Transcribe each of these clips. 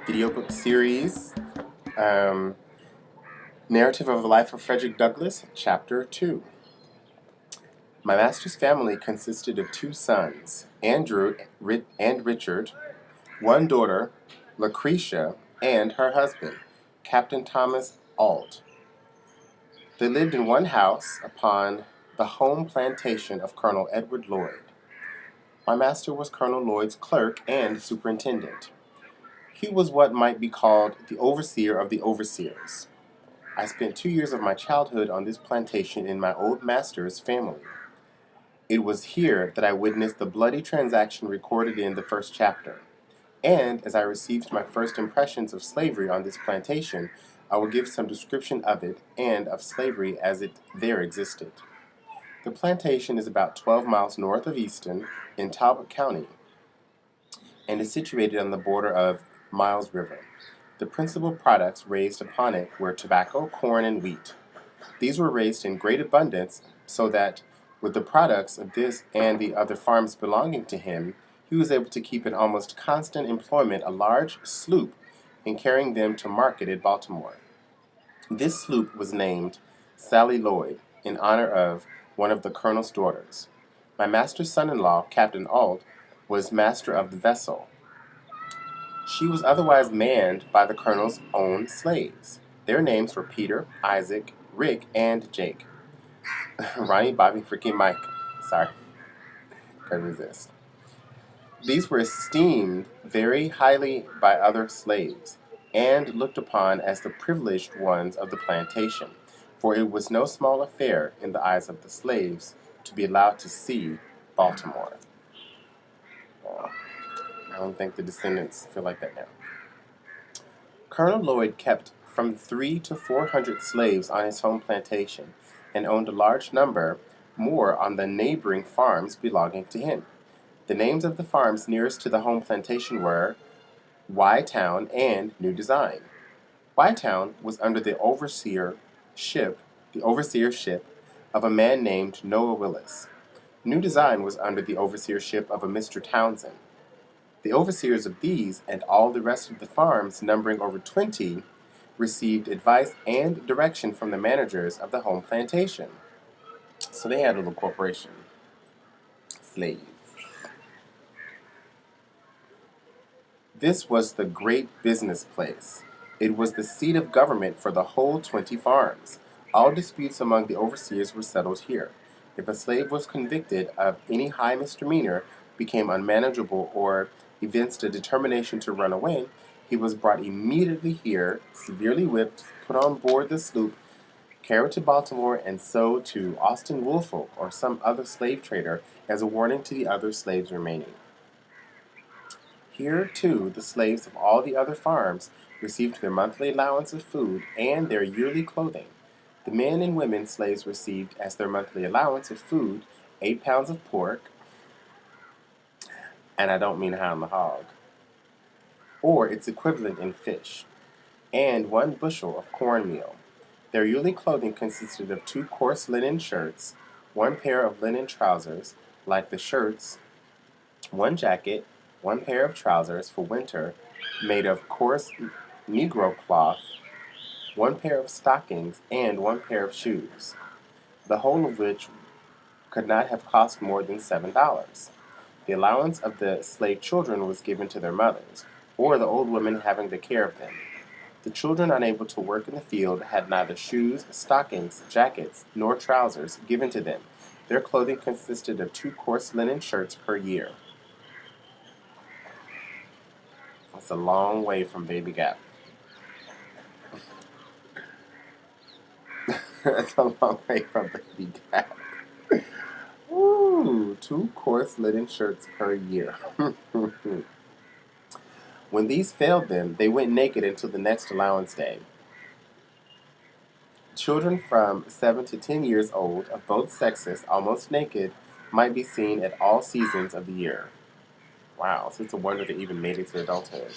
video book series, um, Narrative of the Life of Frederick Douglass, Chapter 2. My master's family consisted of two sons, Andrew and Richard, one daughter, Lucretia, and her husband, Captain Thomas Auld. They lived in one house upon the home plantation of Colonel Edward Lloyd. My master was Colonel Lloyd's clerk and superintendent. He was what might be called the overseer of the overseers. I spent 2 years of my childhood on this plantation in my old master's family. It was here that I witnessed the bloody transaction recorded in the first chapter. And as I received my first impressions of slavery on this plantation, I will give some description of it and of slavery as it there existed. The plantation is about 12 miles north of Easton in Talbot County and is situated on the border of Miles River. The principal products raised upon it were tobacco, corn, and wheat. These were raised in great abundance, so that with the products of this and the other farms belonging to him, he was able to keep in almost constant employment a large sloop in carrying them to market at Baltimore. This sloop was named Sally Lloyd, in honor of one of the colonel's daughters. My master's son-in-law, Captain Auld, was master of the vessel. She was otherwise manned by the colonel's own slaves. Their names were Peter, Isaac, Rick, and Jake. Ronnie, Bobby, Ricky, Mike. Sorry, couldn't resist. These were esteemed very highly by other slaves, and looked upon as the privileged ones of the plantation, for it was no small affair in the eyes of the slaves to be allowed to see Baltimore. Well, I don't think the descendants feel like that now. Colonel Lloyd kept from 300 to 400 slaves on his home plantation, and owned a large number more on the neighboring farms belonging to him. The names of the farms nearest to the home plantation were Y-Town and New Design. Y-Town was under the overseership of a man named Noah Willis. New Design was under the overseership of a Mr. Townsend. The overseers of these and all the rest of the farms, numbering over 20, received advice and direction from the managers of the home plantation. So they had a little corporation. Slaves. This was the great business place. It was the seat of government for the whole 20 farms. All disputes among the overseers were settled here. If a slave was convicted of any high misdemeanor, became unmanageable, or evinced a determination to run away, he was brought immediately here, severely whipped, put on board the sloop, carried to Baltimore, and sold to Austin Woolfolk or some other slave trader as a warning to the other slaves remaining. Here, too, the slaves of all the other farms received their monthly allowance of food and their yearly clothing. The men and women slaves received as their monthly allowance of food 8 pounds of pork, and I don't mean ham the hog, or its equivalent in fish, and 1 bushel of cornmeal. Their yearly clothing consisted of 2 coarse linen shirts, 1 pair of linen trousers, like the shirts, 1 jacket, 1 pair of trousers for winter, made of coarse negro cloth, 1 pair of stockings, and 1 pair of shoes, the whole of which could not have cost more than $7. The allowance of the slave children was given to their mothers, or the old women having the care of them. The children unable to work in the field had neither shoes, stockings, jackets, nor trousers given to them. Their clothing consisted of 2 coarse linen shirts per year. That's a long way from Baby Gap. That's a long way from Baby Gap. Ooh, 2 coarse linen shirts per year. When these failed them, they went naked until the next allowance day. Children from 7 to 10 years old, of both sexes, almost naked, might be seen at all seasons of the year. Wow, so it's a wonder they even made it to adulthood.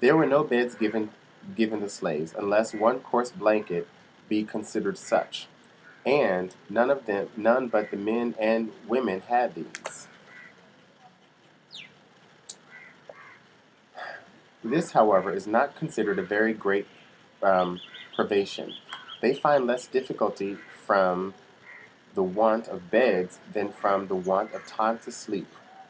There were no beds given the slaves, unless 1 coarse blanket be considered such, and none but the men and women had these. This, however, is not considered a very great privation. They find less difficulty from the want of beds than from the want of time to sleep.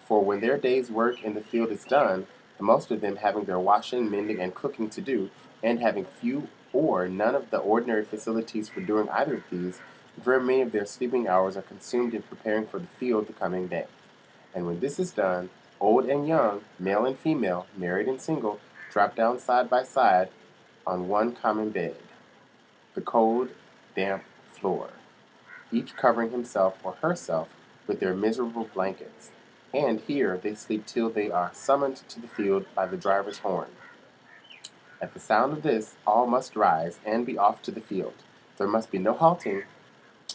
For when their day's work in the field is done, the most of them having their washing, mending, and cooking to do, and having few or none of the ordinary facilities for doing either of these, very many of their sleeping hours are consumed in preparing for the field the coming day. And when this is done, old and young, male and female, married and single, drop down side by side on one common bed, the cold, damp floor, each covering himself or herself with their miserable blankets. And here they sleep till they are summoned to the field by the driver's horn. At the sound of this, all must rise and be off to the field. There must be no halting.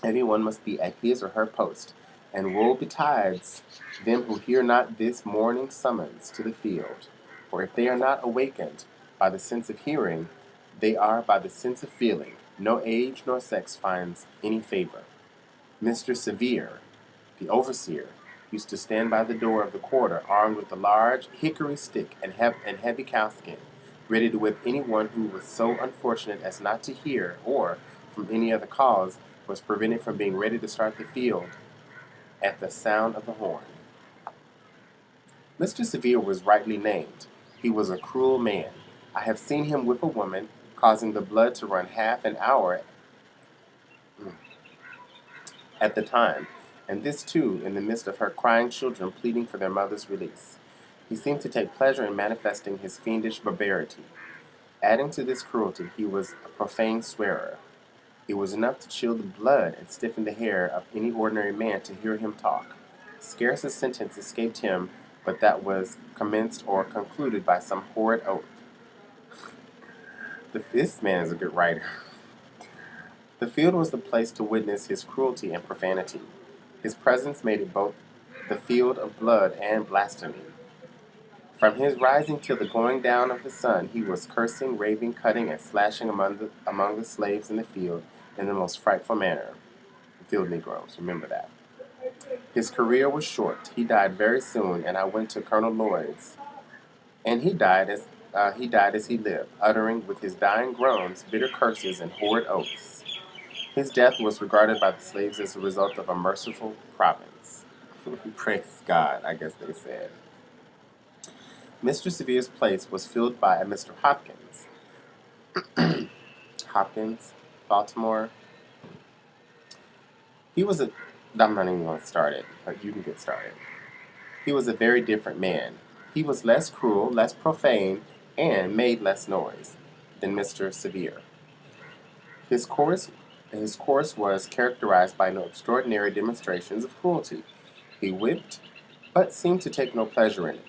Every one must be at his or her post. And woe betides them who hear not this morning summons to the field. For if they are not awakened by the sense of hearing, they are by the sense of feeling. No age nor sex finds any favor. Mr. Sevier, the overseer, used to stand by the door of the quarter, armed with a large hickory stick and heavy cowskin, ready to whip anyone who was so unfortunate as not to hear, or, from any other cause, was prevented from being ready to start the field at the sound of the horn. Mr. Sevier was rightly named. He was a cruel man. I have seen him whip a woman, causing the blood to run half an hour at the time, and this too in the midst of her crying children pleading for their mother's release. He seemed to take pleasure in manifesting his fiendish barbarity. Adding to this cruelty, he was a profane swearer. It was enough to chill the blood and stiffen the hair of any ordinary man to hear him talk. Scarce a sentence escaped him but that was commenced or concluded by some horrid oath. This man is a good writer. The field was the place to witness his cruelty and profanity. His presence made it both the field of blood and blasphemy. From his rising till the going down of the sun, he was cursing, raving, cutting, and slashing among the slaves in the field in the most frightful manner. Field Negroes, remember that. His career was short. He died very soon, and I went to Colonel Lloyd's, and he died as he lived, uttering with his dying groans bitter curses and horrid oaths. His death was regarded by the slaves as a result of a merciful providence. Praise God, I guess they said. Mr. Sevier's place was filled by a Mr. Hopkins. Hopkins, Baltimore. I'm not even going to start it, but you can get started. He was a very different man. He was less cruel, less profane, and made less noise than Mr. Sevier. His course was characterized by no extraordinary demonstrations of cruelty. He whipped, but seemed to take no pleasure in it.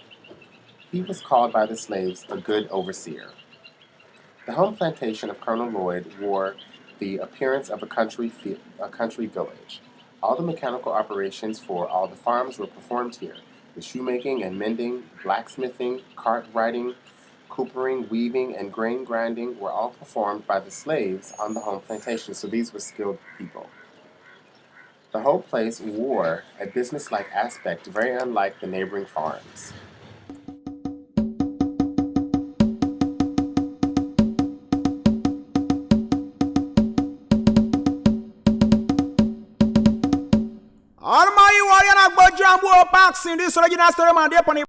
He was called by the slaves a good overseer. The home plantation of Colonel Lloyd wore the appearance of a country village. All the mechanical operations for all the farms were performed here. The shoemaking and mending, blacksmithing, cart riding, coopering, weaving, and grain grinding were all performed by the slaves on the home plantation, so these were skilled people. The whole place wore a businesslike aspect very unlike the neighboring farms. All my warrior na gboju ambu o pax in this original story man dey